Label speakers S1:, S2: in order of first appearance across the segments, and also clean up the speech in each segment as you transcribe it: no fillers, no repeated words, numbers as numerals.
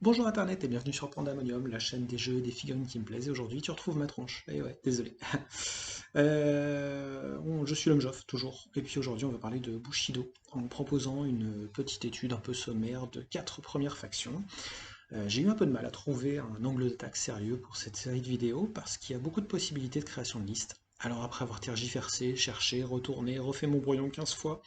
S1: Bonjour Internet et bienvenue sur Pandemonium, la chaîne des jeux et des figurines qui me plaisent. Et aujourd'hui, tu retrouves ma tronche. Eh ouais, désolé. Je suis l'homme Joff, toujours. Et puis aujourd'hui, on va parler de Bushido, en proposant une petite étude un peu sommaire de 4 premières factions. J'ai eu un peu de mal à trouver un angle d'attaque sérieux pour cette série de vidéos, parce qu'il y a beaucoup de possibilités de création de listes. Alors après avoir tergiversé, cherché, retourné, refait mon brouillon 15 fois,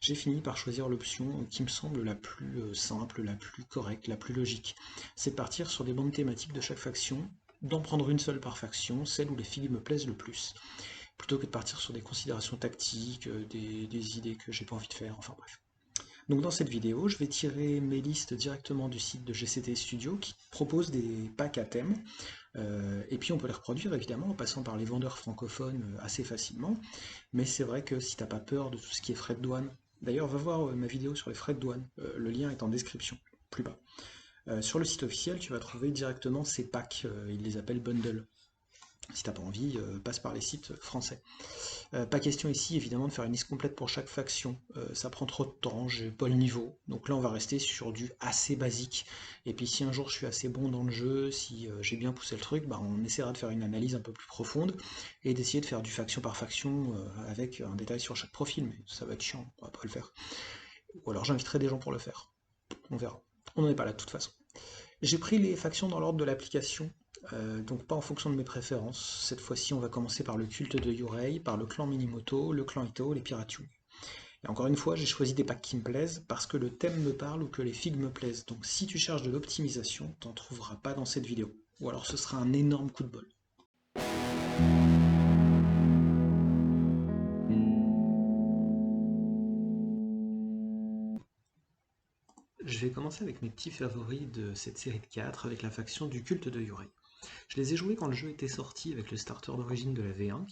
S1: j'ai fini par choisir l'option qui me semble la plus simple, la plus correcte, la plus logique. C'est de partir sur des bandes thématiques de chaque faction, d'en prendre une seule par faction, celle où les filles me plaisent le plus, plutôt que de partir sur des considérations tactiques, des idées que j'ai pas envie de faire, enfin bref. Donc dans cette vidéo, je vais tirer mes listes directement du site de GCT Studio qui propose des packs à thème, et puis on peut les reproduire évidemment en passant par les vendeurs francophones assez facilement, mais c'est vrai que si t'as pas peur de tout ce qui est frais de douane, d'ailleurs va voir ma vidéo sur les frais de douane, le lien est en description, plus bas. Sur le site officiel, tu vas trouver directement ces packs, ils les appellent bundles. Si t'as pas envie, passe par les sites français. Pas question ici évidemment de faire une liste complète pour chaque faction, ça prend trop de temps, j'ai pas le niveau, donc là on va rester sur du assez basique, et puis si un jour je suis assez bon dans le jeu, si j'ai bien poussé le truc, bah, on essaiera de faire une analyse un peu plus profonde, et d'essayer de faire du faction par faction, avec un détail sur chaque profil, mais ça va être chiant, on va pas le faire. Ou alors j'inviterai des gens pour le faire, on verra. On n'en est pas là de toute façon. J'ai pris les factions dans l'ordre de l'application, donc pas en fonction de mes préférences. Cette fois-ci, on va commencer par le culte de Yurei, par le clan Minimoto, le clan Ito, les pirates Yu. Et encore une fois, j'ai choisi des packs qui me plaisent parce que le thème me parle ou que les figues me plaisent. Donc si tu cherches de l'optimisation, t'en trouveras pas dans cette vidéo. Ou alors ce sera un énorme coup de bol. Je vais commencer avec mes petits favoris de cette série de 4 avec la faction du culte de Yurei. Je les ai joués quand le jeu était sorti avec le starter d'origine de la V1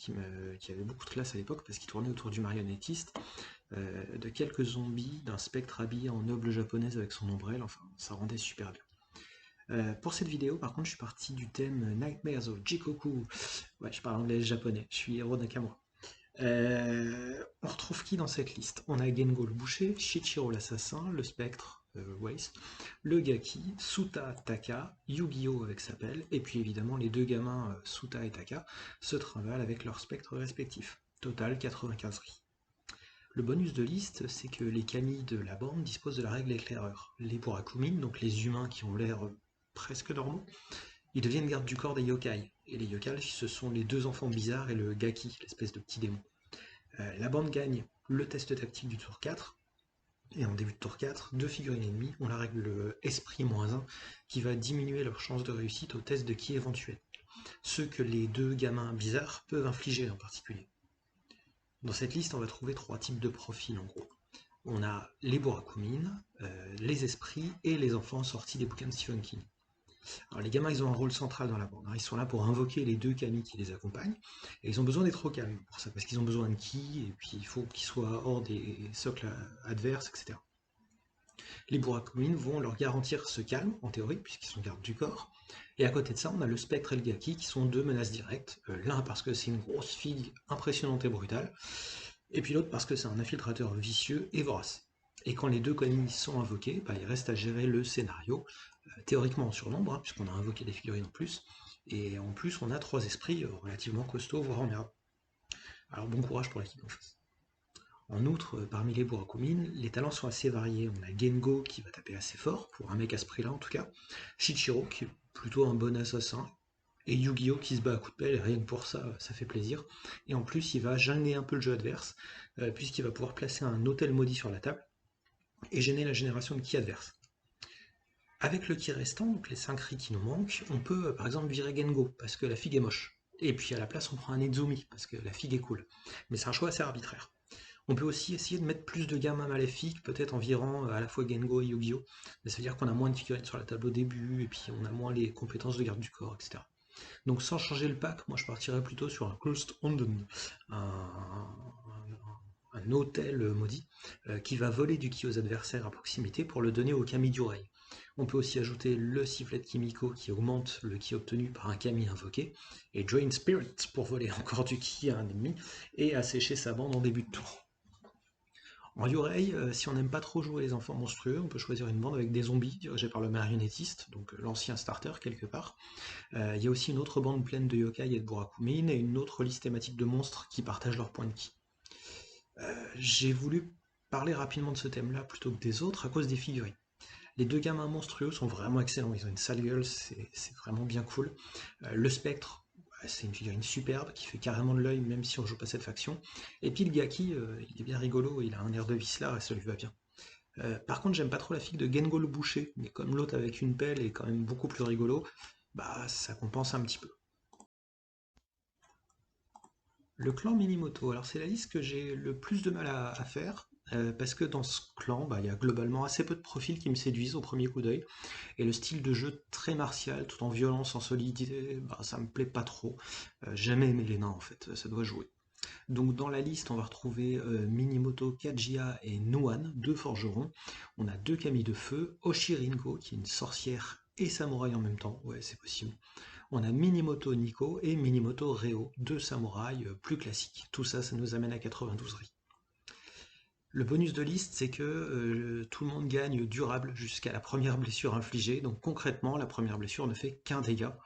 S1: qui avait beaucoup de classe à l'époque parce qu'il tournait autour du marionnettiste, de quelques zombies, d'un spectre habillé en noble japonaise avec son ombrelle, enfin ça rendait super bien. Pour cette vidéo par contre je suis parti du thème Nightmares of Jikoku. Ouais, je parle anglais et japonais, je suis héros Nakamura. On retrouve qui dans cette liste? On a Gengo le boucher, Shichiro l'assassin, le spectre, Waste, le Gaki, Suta Taka, Yu-Gi-Oh avec sa pelle, et puis évidemment les deux gamins Suta et Taka se trimballent avec leurs spectres respectifs. Total 95 riz. Le bonus de liste, c'est que les kami de la bande disposent de la règle éclaireur. Les Burakumin, donc les humains qui ont l'air presque normaux, ils deviennent gardes du corps des yokai. Et les yokai, ce sont les deux enfants bizarres et le Gaki, l'espèce de petit démon. La bande gagne le test tactique du tour 4, et en début de tour 4, deux figurines ennemies ont la règle esprit-1 qui va diminuer leur chance de réussite au test de ki éventuel. Ceux que les deux gamins bizarres peuvent infliger en particulier. Dans cette liste, on va trouver 3 types de profils en gros. On a les Burakumin, les esprits et les enfants sortis des bouquins de Stephen King. Alors les gamins, ils ont un rôle central dans la bande, hein. Ils sont là pour invoquer les deux kami qui les accompagnent, et ils ont besoin d'être au calme pour ça, parce qu'ils ont besoin de ki, et puis il faut qu'ils soient hors des socles adverses, etc. Les Burakumin vont leur garantir ce calme, en théorie, puisqu'ils sont gardes du corps, et à côté de ça, on a le spectre et le gaki qui sont deux menaces directes, l'un parce que c'est une grosse figue impressionnante et brutale, et puis l'autre parce que c'est un infiltrateur vicieux et vorace. Et quand les deux kami sont invoqués, bah, il reste à gérer le scénario, théoriquement en surnombre, hein, puisqu'on a invoqué des figurines en plus, et en plus on a 3 esprits relativement costauds, voire en merde. Alors bon courage pour l'équipe en face. En outre, parmi les Burakumin, les talents sont assez variés. On a Gengo qui va taper assez fort, pour un mec à ce prix-là en tout cas, Shichiro qui est plutôt un bon assassin, et Yu-Gi-Oh qui se bat à coups de pelle, et rien que pour ça, ça fait plaisir. Et en plus, il va gêner un peu le jeu adverse, puisqu'il va pouvoir placer un hôtel maudit sur la table, et gêner la génération de ki adverse. Avec le ki restant, donc les 5 ris qui nous manquent, on peut par exemple virer Gengo, parce que la figue est moche. Et puis à la place, on prend un Nezumi, parce que la figue est cool. Mais c'est un choix assez arbitraire. On peut aussi essayer de mettre plus de gamins maléfiques, peut-être en virant à la fois Gengo et Yu-Gi-Oh! Mais ça veut dire qu'on a moins de figurines sur la table au début, et puis on a moins les compétences de garde du corps, etc. Donc sans changer le pack, moi je partirais plutôt sur un Cursed Onden, un hôtel maudit, qui va voler du ki aux adversaires à proximité pour le donner au kami du rei. On peut aussi ajouter le sifflet de Kimiko qui augmente le ki obtenu par un kami invoqué, et Drain Spirit pour voler encore du ki à un ennemi et assécher sa bande en début de tour. En Yurei, si on n'aime pas trop jouer les enfants monstrueux, on peut choisir une bande avec des zombies dirigés par le marionnettiste, donc l'ancien starter quelque part. Il y a aussi une autre bande pleine de yokai et de burakumin, et une autre liste thématique de monstres qui partagent leurs points de ki. J'ai voulu parler rapidement de ce thème-là plutôt que des autres à cause des figurines. Les deux gamins monstrueux sont vraiment excellents, ils ont une sale gueule, c'est vraiment bien cool. Le spectre, ouais, c'est une figurine superbe qui fait carrément de l'œil même si on joue pas cette faction. Et puis le Gaki, il est bien rigolo, il a un air de vicelard et ça lui va bien. Par contre, j'aime pas trop la figue de Gengo le boucher, mais comme l'autre avec une pelle est quand même beaucoup plus rigolo, bah ça compense un petit peu. Le clan Minimoto, alors c'est la liste que j'ai le plus de mal à faire, parce que dans ce clan, bah, il y a globalement assez peu de profils qui me séduisent au premier coup d'œil, et le style de jeu très martial, tout en violence, en solidité, bah, ça me plaît pas trop. J'ai jamais aimé les nains en fait, ça doit jouer. Donc dans la liste, on va retrouver Minimoto, Kajiya et Nuan, deux forgerons. On a deux Kami de feu, Oshirinko, qui est une sorcière et samouraï en même temps, ouais c'est possible. On a Minimoto Nico et Minimoto Reo, deux samouraïs plus classiques. Tout ça, ça nous amène à 92 ri. Le bonus de liste, c'est que tout le monde gagne durable jusqu'à la première blessure infligée. Donc concrètement, la première blessure ne fait qu'un dégât.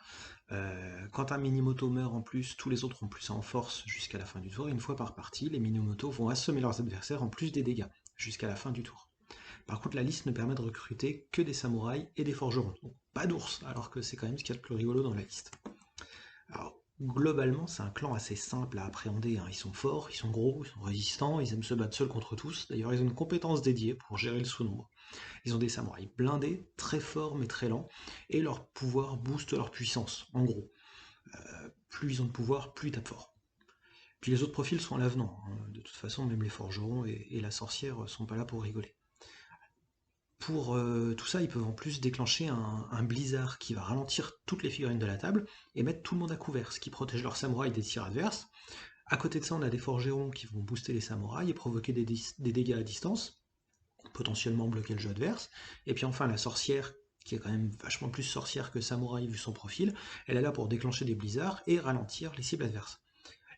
S1: Quand un Minimoto meurt en plus, tous les autres ont plus en force jusqu'à la fin du tour. Et une fois par partie, les Minimoto vont assommer leurs adversaires en plus des dégâts jusqu'à la fin du tour. Par contre, la liste ne permet de recruter que des samouraïs et des forgerons. Donc pas d'ours, alors que c'est quand même ce qu'il y a de plus rigolo dans la liste. Alors, globalement, c'est un clan assez simple à appréhender, hein. Ils sont forts, ils sont gros, ils sont résistants, ils aiment se battre seuls contre tous. D'ailleurs, ils ont une compétence dédiée pour gérer le sous-nombre. Ils ont des samouraïs blindés, très forts mais très lents, et leur pouvoir booste leur puissance, en gros. Plus ils ont de pouvoir, plus ils tapent fort. Puis les autres profils sont à l'avenant, hein. De toute façon, même les forgerons et la sorcière sont pas là pour rigoler. Pour tout ça, ils peuvent en plus déclencher un blizzard qui va ralentir toutes les figurines de la table et mettre tout le monde à couvert, ce qui protège leurs samouraïs des tirs adverses. À côté de ça, on a des forgerons qui vont booster les samouraïs et provoquer des dégâts à distance, potentiellement bloquer le jeu adverse. Et puis enfin, la sorcière, qui est quand même vachement plus sorcière que samouraï vu son profil, elle est là pour déclencher des blizzards et ralentir les cibles adverses.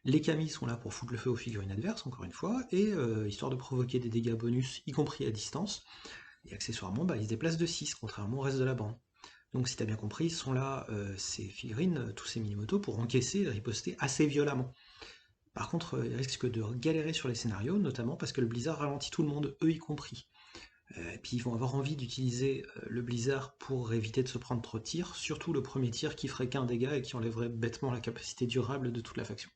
S1: Les kamis sont là pour foutre le feu aux figurines adverses, encore une fois, et histoire de provoquer des dégâts bonus, y compris à distance. Et accessoirement, bah, ils se déplacent de 6, contrairement au reste de la bande. Donc si t'as bien compris, sont là ces figurines, tous ces Minimoto, pour encaisser et riposter assez violemment. Par contre, ils risquent de galérer sur les scénarios, notamment parce que le blizzard ralentit tout le monde, eux y compris. Et puis ils vont avoir envie d'utiliser le blizzard pour éviter de se prendre trop de tirs, surtout le premier tir qui ferait qu'un dégât et qui enlèverait bêtement la capacité durable de toute la faction.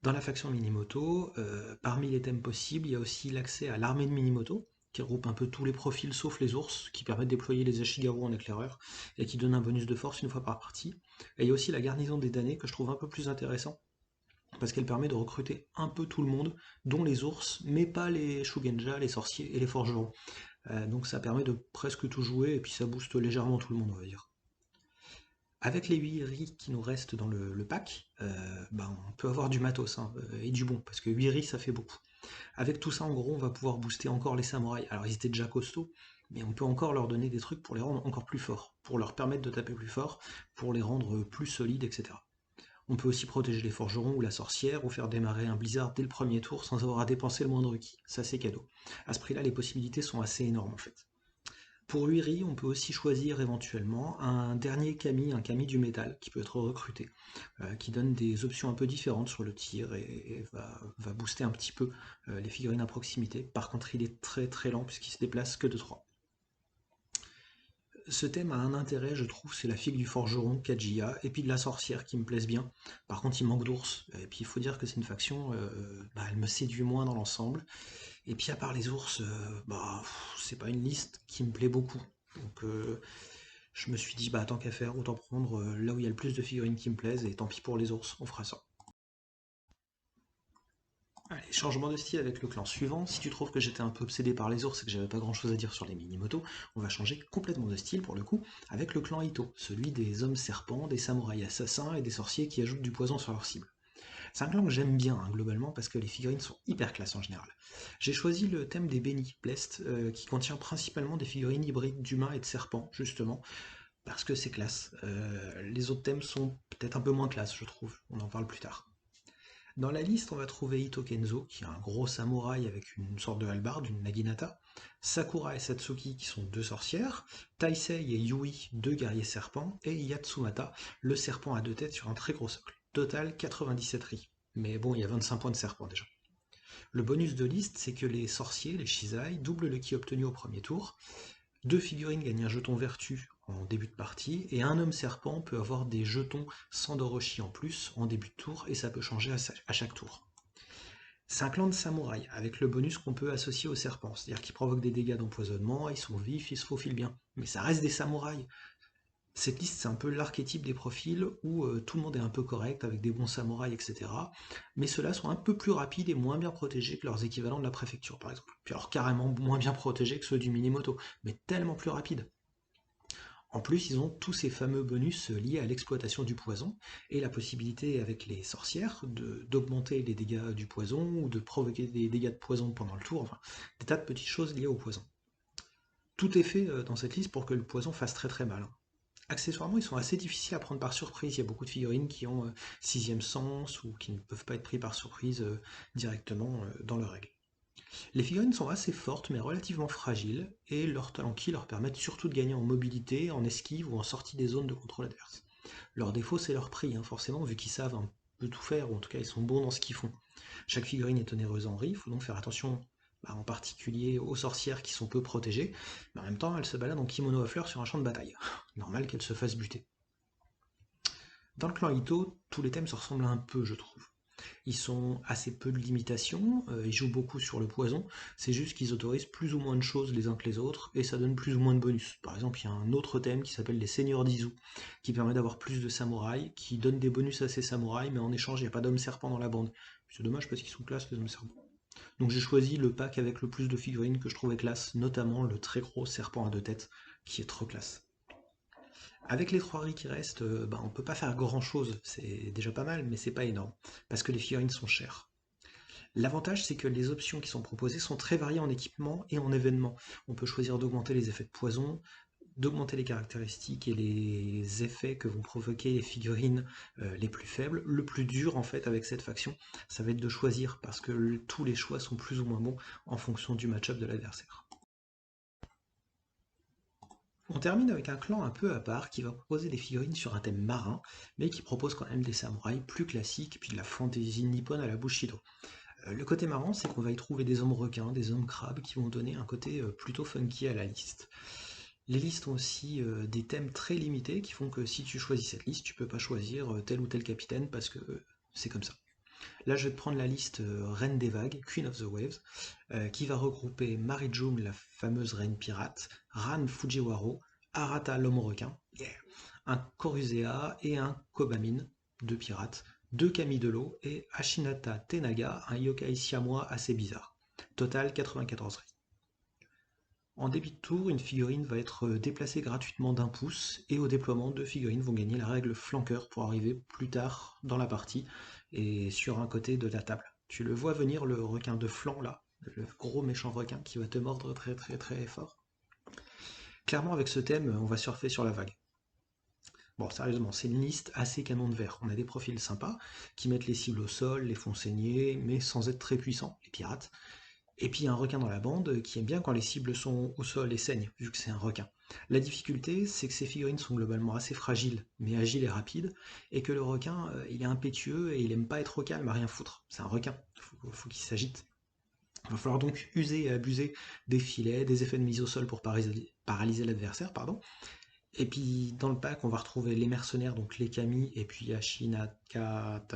S1: Dans la faction Minimoto, parmi les thèmes possibles, il y a aussi l'accès à l'armée de Minimoto, qui regroupe un peu tous les profils sauf les ours, qui permettent de déployer les Ashigaru en éclaireur, et qui donne un bonus de force une fois par partie. Et il y a aussi la garnison des damnés, que je trouve un peu plus intéressant, parce qu'elle permet de recruter un peu tout le monde, dont les ours, mais pas les Shugenja, les sorciers et les forgerons. Donc ça permet de presque tout jouer, et puis ça booste légèrement tout le monde, on va dire. Avec les 8 riz qui nous restent dans le pack, ben, on peut avoir du matos, hein, et du bon, parce que 8 riz ça fait beaucoup. Avec tout ça, en gros, on va pouvoir booster encore les samouraïs. Alors ils étaient déjà costauds, mais on peut encore leur donner des trucs pour les rendre encore plus forts, pour leur permettre de taper plus fort, pour les rendre plus solides, etc. On peut aussi protéger les forgerons ou la sorcière, ou faire démarrer un blizzard dès le premier tour sans avoir à dépenser le moindre ki. Ça c'est cadeau. À ce prix-là, les possibilités sont assez énormes en fait. Pour Uiri, on peut aussi choisir éventuellement un dernier kami, un kami du métal, qui peut être recruté, qui donne des options un peu différentes sur le tir et va booster un petit peu les figurines à proximité. Par contre, il est très très lent puisqu'il se déplace que de 3. Ce thème a un intérêt, je trouve, c'est la figue du forgeron, Kajiya, et puis de la sorcière qui me plaisent bien. Par contre, il manque d'ours, et puis il faut dire que c'est une faction, bah, elle me séduit moins dans l'ensemble. Et puis à part les ours, bah, c'est pas une liste qui me plaît beaucoup. Donc je me suis dit, bah tant qu'à faire, autant prendre là où il y a le plus de figurines qui me plaisent, et tant pis pour les ours, on fera ça. Allez, changement de style avec le clan suivant. Si tu trouves que j'étais un peu obsédé par les ours et que j'avais pas grand chose à dire sur les mini-motos, on va changer complètement de style pour le coup avec le clan Ito, celui des hommes serpents, des samouraïs assassins et des sorciers qui ajoutent du poison sur leur cible. C'est un clan que j'aime bien, hein, globalement, parce que les figurines sont hyper classe en général. J'ai choisi le thème des Beni, Blest, qui contient principalement des figurines hybrides d'humains et de serpents, justement, parce que c'est classe. Les autres thèmes sont peut-être un peu moins classe, je trouve. On en parle plus tard. Dans la liste, on va trouver Ito Kenzo, qui est un gros samouraï avec une sorte de hallebarde, une naginata, Sakura et Satsuki, qui sont deux sorcières, Taisei et Yui, deux guerriers serpents, et Yatsumata, le serpent à deux têtes sur un très gros socle. Total 97 ris. Mais bon, il y a 25 points de serpent déjà. Le bonus de liste, c'est que les sorciers, les Shizai, doublent le ki obtenu au premier tour. Deux figurines gagnent un jeton vertu en début de partie, et un homme serpent peut avoir des jetons Sandoroshi en plus en début de tour, et ça peut changer à chaque tour. C'est un clan de samouraïs, avec le bonus qu'on peut associer aux serpents, c'est-à-dire qu'ils provoquent des dégâts d'empoisonnement, ils sont vifs, ils se faufilent bien. Mais ça reste des samouraïs. Cette liste, c'est un peu l'archétype des profils où tout le monde est un peu correct, avec des bons samouraïs, etc. Mais ceux-là sont un peu plus rapides et moins bien protégés que leurs équivalents de la préfecture, par exemple. Puis alors carrément moins bien protégés que ceux du Minimoto, mais tellement plus rapides. En plus, ils ont tous ces fameux bonus liés à l'exploitation du poison et la possibilité avec les sorcières d'augmenter les dégâts du poison ou de provoquer des dégâts de poison pendant le tour, enfin des tas de petites choses liées au poison. Tout est fait dans cette liste pour que le poison fasse très très mal, hein. Accessoirement, ils sont assez difficiles à prendre par surprise. Il y a beaucoup de figurines qui ont sixième sens ou qui ne peuvent pas être pris par surprise directement dans leurs règles. Les figurines sont assez fortes mais relativement fragiles, et leurs talents ki leur permettent surtout de gagner en mobilité, en esquive ou en sortie des zones de contrôle adverse. Leur défaut, c'est leur prix, hein, forcément, vu qu'ils savent un peu tout faire, ou en tout cas ils sont bons dans ce qu'ils font. Chaque figurine est onéreuse en riz, il faut donc faire attention en particulier aux sorcières qui sont peu protégées, mais en même temps elles se baladent en kimono à fleurs sur un champ de bataille. Normal qu'elles se fassent buter. Dans le clan Ito, tous les thèmes se ressemblent un peu, je trouve. Ils sont assez peu de limitations, ils jouent beaucoup sur le poison, c'est juste qu'ils autorisent plus ou moins de choses les uns que les autres, et ça donne plus ou moins de bonus. Par exemple, il y a un autre thème qui s'appelle les Seigneurs d'Izu, qui permet d'avoir plus de samouraïs, qui donne des bonus à ces samouraïs, mais en échange, il n'y a pas d'hommes serpents dans la bande. C'est dommage parce qu'ils sont classe, les hommes serpents. Donc j'ai choisi le pack avec le plus de figurines que je trouvais classe, notamment le très gros serpent à deux têtes, qui est trop classe. Avec les 3 riz qui restent, on peut pas faire grand chose, c'est déjà pas mal, mais c'est pas énorme, parce que les figurines sont chères. L'avantage, c'est que les options qui sont proposées sont très variées en équipement et en événements. On peut choisir d'augmenter les effets de poison, d'augmenter les caractéristiques et les effets que vont provoquer les figurines les plus faibles. Le plus dur, en fait, avec cette faction, ça va être de choisir, parce que tous les choix sont plus ou moins bons en fonction du match-up de l'adversaire. On termine avec un clan un peu à part qui va proposer des figurines sur un thème marin, mais qui propose quand même des samouraïs plus classiques, puis de la fantaisie nippone à la Bushido. Le côté marrant, c'est qu'on va y trouver des hommes requins, des hommes crabes, qui vont donner un côté plutôt funky à la liste. Les listes ont aussi des thèmes très limités, qui font que si tu choisis cette liste, tu peux pas choisir tel ou tel capitaine, parce que c'est comme ça. Là, je vais te prendre la liste Reine des Vagues, Queen of the Waves, qui va regrouper Marijum, la fameuse reine pirate, Ran Fujiwaro, Arata l'homme requin, yeah, un Korusea et un Kobamin, deux pirates, deux Kami de l'eau et Ashinata Tenaga, un yokai siamois assez bizarre. Total 94 ris. En début de tour, une figurine va être déplacée gratuitement d'un pouce, et au déploiement, deux figurines vont gagner la règle flanqueur pour arriver plus tard dans la partie et sur un côté de la table. Tu le vois venir, le requin de flanc là, le gros méchant requin qui va te mordre très très très fort. Clairement, avec ce thème, on va surfer sur la vague. Bon, sérieusement, c'est une liste assez canon de verre. On a des profils sympas qui mettent les cibles au sol, les font saigner, mais sans être très puissants, les pirates. Et puis il y a un requin dans la bande qui aime bien quand les cibles sont au sol et saignent, vu que c'est un requin. La difficulté, c'est que ces figurines sont globalement assez fragiles, mais agiles et rapides, et que le requin, il est impétueux et il aime pas être au calme à rien foutre. C'est un requin, faut qu'il s'agite. Il va falloir donc user et abuser des filets, des effets de mise au sol pour paralyser l'adversaire, pardon. Et puis dans le pack, on va retrouver les mercenaires, donc les kami, et puis Yashinaka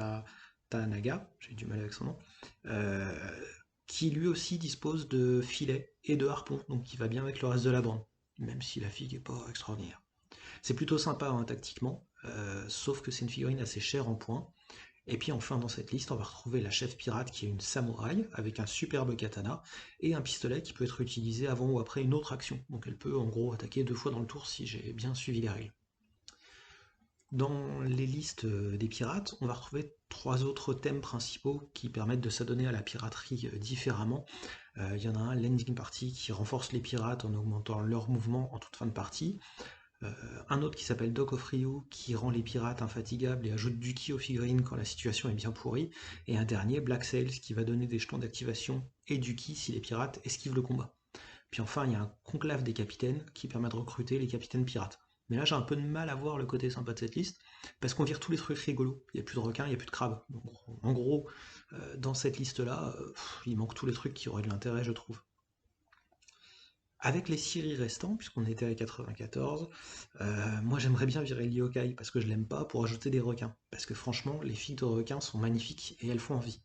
S1: Tanaga, j'ai du mal avec son nom, euh, qui lui aussi dispose de filets et de harpons, donc qui va bien avec le reste de la bande, même si la figue est pas extraordinaire. C'est plutôt sympa hein, tactiquement, sauf que c'est une figurine assez chère en points. Et puis enfin dans cette liste, on va retrouver la chef pirate qui est une samouraï avec un superbe katana et un pistolet qui peut être utilisé avant ou après une autre action. Donc elle peut en gros attaquer 2 fois dans le tour si j'ai bien suivi les règles. Dans les listes des pirates, on va retrouver 3 autres thèmes principaux qui permettent de s'adonner à la piraterie différemment. Il y en a un, l'ending party, qui renforce les pirates en augmentant leur mouvement en toute fin de partie. Un autre qui s'appelle Dock of Ryu, qui rend les pirates infatigables et ajoute du ki aux figurines quand la situation est bien pourrie, et un dernier, Black Sails, qui va donner des jetons d'activation et du ki si les pirates esquivent le combat. Puis enfin, il y a un conclave des capitaines qui permet de recruter les capitaines pirates. Mais là, j'ai un peu de mal à voir le côté sympa de cette liste, parce qu'on vire tous les trucs rigolos. Il n'y a plus de requins, il n'y a plus de crabes. Donc, en gros, dans cette liste-là, il manque tous les trucs qui auraient de l'intérêt, je trouve. Avec les séries restants, puisqu'on était à 94, moi j'aimerais bien virer Lyokai parce que je l'aime pas pour ajouter des requins. Parce que franchement, les figues de requins sont magnifiques et elles font envie.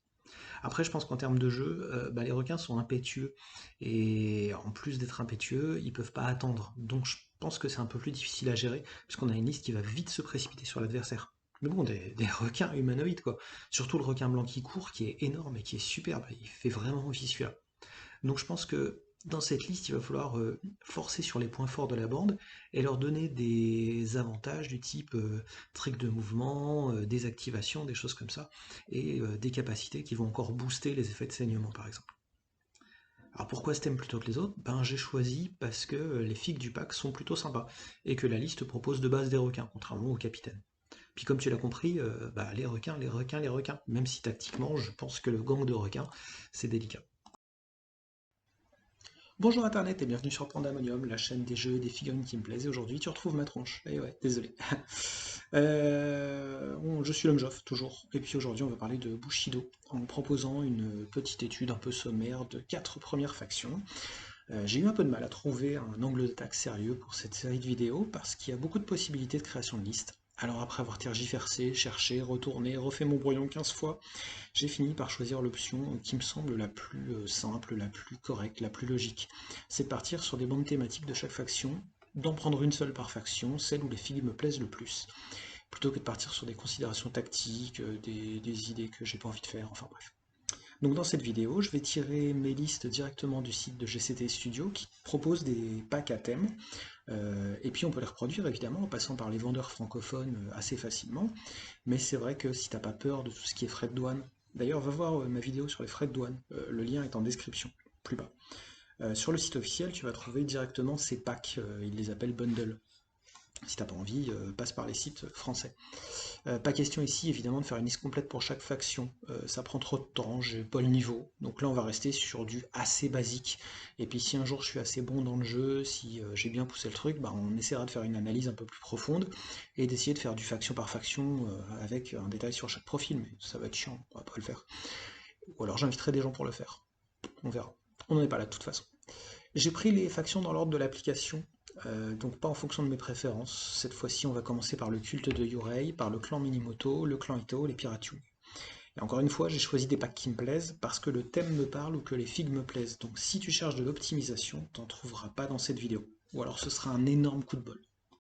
S1: Après, je pense qu'en termes de jeu, les requins sont impétueux. Et en plus d'être impétueux, ils peuvent pas attendre. Donc je pense que c'est un peu plus difficile à gérer, puisqu'on a une liste qui va vite se précipiter sur l'adversaire. Mais bon, des requins humanoïdes, quoi. Surtout le requin blanc qui court, qui est énorme et qui est superbe. Il fait vraiment envie celui-là. Donc je pense que dans cette liste, il va falloir forcer sur les points forts de la bande et leur donner des avantages du type trick de mouvement, désactivation, des choses comme ça, et des capacités qui vont encore booster les effets de saignement par exemple. Alors pourquoi ce thème plutôt que les autres? Ben j'ai choisi parce que les figues du pack sont plutôt sympas, et que la liste propose de base des requins, contrairement au capitaine. Puis comme tu l'as compris, les requins, les requins, les requins, même si tactiquement je pense que le gang de requins, c'est délicat. Bonjour Internet et bienvenue sur Pandemonium, la chaîne des jeux et des figurines qui me plaisent. Et aujourd'hui, tu retrouves ma tronche. Eh ouais, désolé. Je suis l'homme Joff, toujours. Et puis aujourd'hui, on va parler de Bushido, en proposant une petite étude un peu sommaire de 4 premières factions. J'ai eu un peu de mal à trouver un angle d'attaque sérieux pour cette série de vidéos parce qu'il y a beaucoup de possibilités de création de listes. Alors après avoir tergiversé, cherché, retourné, refait mon brouillon 15 fois, j'ai fini par choisir l'option qui me semble la plus simple, la plus correcte, la plus logique. C'est de partir sur des bandes thématiques de chaque faction, d'en prendre une seule par faction, celle où les figues me plaisent le plus, plutôt que de partir sur des considérations tactiques, des idées que j'ai pas envie de faire, enfin bref. Donc dans cette vidéo, je vais tirer mes listes directement du site de GCT Studio qui propose des packs à thème, et puis on peut les reproduire évidemment en passant par les vendeurs francophones assez facilement, mais c'est vrai que si t'as pas peur de tout ce qui est frais de douane, d'ailleurs va voir ma vidéo sur les frais de douane, le lien est en description, plus bas. Sur le site officiel, tu vas trouver directement ces packs, ils les appellent bundle. Si t'as pas envie, passe par les sites français. Pas question ici évidemment de faire une liste complète pour chaque faction, ça prend trop de temps, j'ai pas le niveau, donc là on va rester sur du assez basique, et puis si un jour je suis assez bon dans le jeu, si j'ai bien poussé le truc, bah, on essaiera de faire une analyse un peu plus profonde, et d'essayer de faire du faction par faction, avec un détail sur chaque profil, mais ça va être chiant, on va pas le faire. Ou alors j'inviterai des gens pour le faire, on verra. On n'en est pas là de toute façon. J'ai pris les factions dans l'ordre de l'application, donc pas en fonction de mes préférences. Cette fois-ci, on va commencer par le culte de Yurei, par le clan Minimoto, le clan Ito, les pirates Yu. Et encore une fois, j'ai choisi des packs qui me plaisent parce que le thème me parle ou que les figues me plaisent. Donc si tu cherches de l'optimisation, t'en trouveras pas dans cette vidéo. Ou alors ce sera un énorme coup de bol.